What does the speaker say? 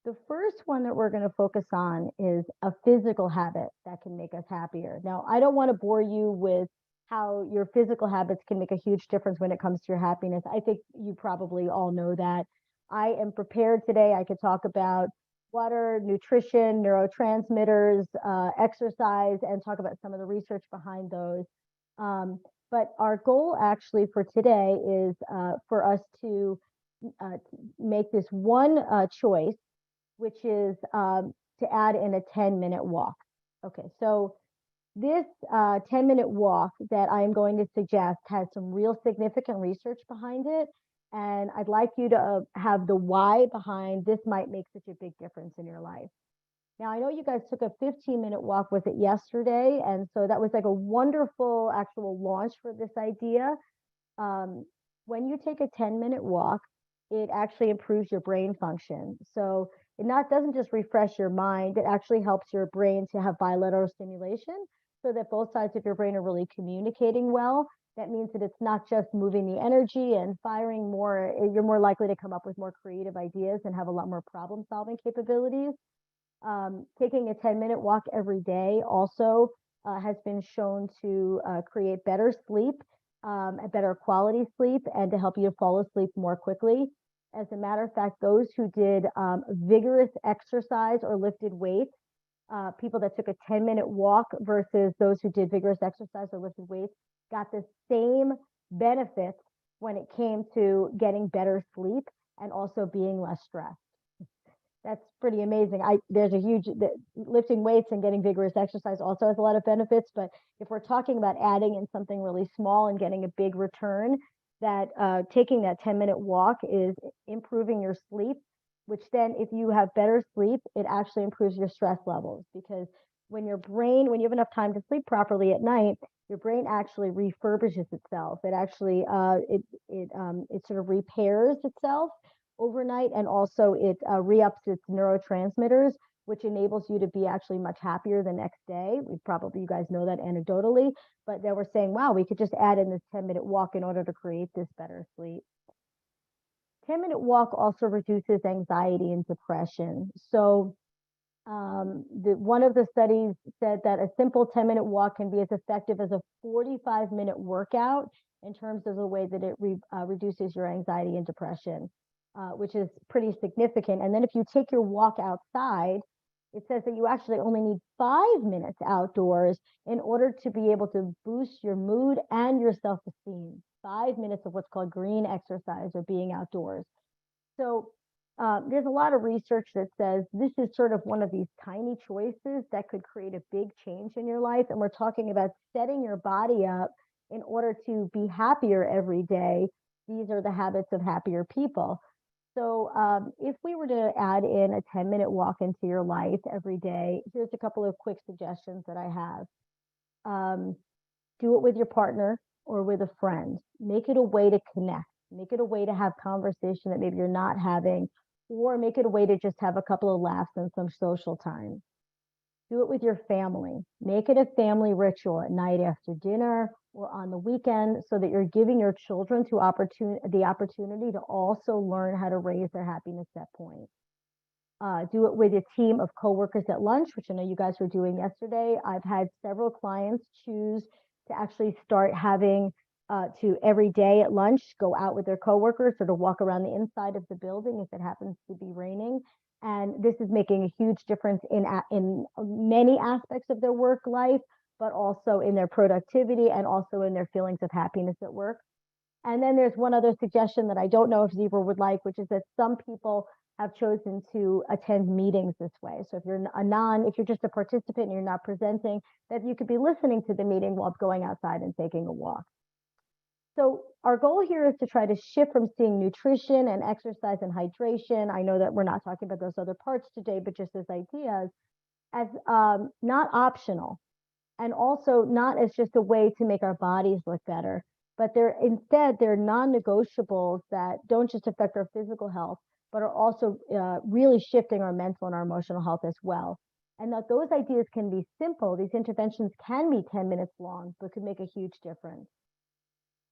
The first one that we're going to focus on is a physical habit that can make us happier. Now, I don't want to bore you with how your physical habits can make a huge difference when it comes to your happiness. I think you probably all know that. I am prepared today. I could talk about water, nutrition, neurotransmitters, exercise, and talk about some of the research behind those. But our goal actually for today is for us to make this one choice, which is to add in a 10-minute walk. Okay, so this 10-minute walk that I am going to suggest has some real significant research behind it. And I'd like you to have the why behind this might make such a big difference in your life. Now, I know you guys took a 15-minute walk with it yesterday, and so that was like a wonderful actual launch for this idea. When you take a 10-minute walk, it actually improves your brain function. So it doesn't just refresh your mind, it actually helps your brain to have bilateral stimulation so that both sides of your brain are really communicating well. That means that it's not just moving the energy and firing more, you're more likely to come up with more creative ideas and have a lot more problem solving capabilities. Taking a 10-minute walk every day also has been shown to create better sleep, a better quality sleep, and to help you to fall asleep more quickly. As a matter of fact, those who did vigorous exercise or lifted weights, people that took a 10-minute walk versus those who did vigorous exercise or lifted weights, got the same benefits when it came to getting better sleep and also being less stressed. That's pretty amazing. There's a huge lifting weights and getting vigorous exercise also has a lot of benefits. But if we're talking about adding in something really small and getting a big return, that taking that 10-minute walk is improving your sleep, which then if you have better sleep, it actually improves your stress levels, because when you have enough time to sleep properly at night, your brain actually refurbishes itself. It actually it sort of repairs itself overnight, and also it re-ups its neurotransmitters, which enables you to be actually much happier the next day. You guys know that anecdotally, but they were saying, wow, we could just add in this 10-minute walk in order to create this better sleep. 10-minute walk also reduces anxiety and depression. So one of the studies said that a simple 10-minute walk can be as effective as a 45-minute workout in terms of the way that it reduces your anxiety and depression, which is pretty significant. And then if you take your walk outside, it says that you actually only need 5 minutes outdoors in order to be able to boost your mood and your self-esteem. 5 minutes of what's called green exercise or being outdoors. So there's a lot of research that says this is sort of one of these tiny choices that could create a big change in your life. And we're talking about setting your body up in order to be happier every day. These are the habits of happier people. So if we were to add in a 10-minute walk into your life every day, here's a couple of quick suggestions that I have. Do it with your partner or with a friend. Make it a way to connect. Make it a way to have conversation that maybe you're not having, or make it a way to just have a couple of laughs and some social time. Do it with your family. Make it a family ritual at night after dinner or on the weekend, so that you're giving your children the opportunity to also learn how to raise their happiness set point. Do it with a team of coworkers at lunch, which I know you guys were doing yesterday. I've had several clients choose to actually start having to every day at lunch go out with their coworkers or to walk around the inside of the building if it happens to be raining. And this is making a huge difference in many aspects of their work life, but also in their productivity and also in their feelings of happiness at work. And then there's one other suggestion that I don't know if Zebra would like, which is that some people have chosen to attend meetings this way. So if you're just a participant and you're not presenting, that you could be listening to the meeting while going outside and taking a walk. So our goal here is to try to shift from seeing nutrition and exercise and hydration. I know that we're not talking about those other parts today, but just as ideas, as not optional, and also not as just a way to make our bodies look better, but they're non-negotiables that don't just affect our physical health, but are also really shifting our mental and our emotional health as well. And that those ideas can be simple. These interventions can be 10 minutes long, but could make a huge difference.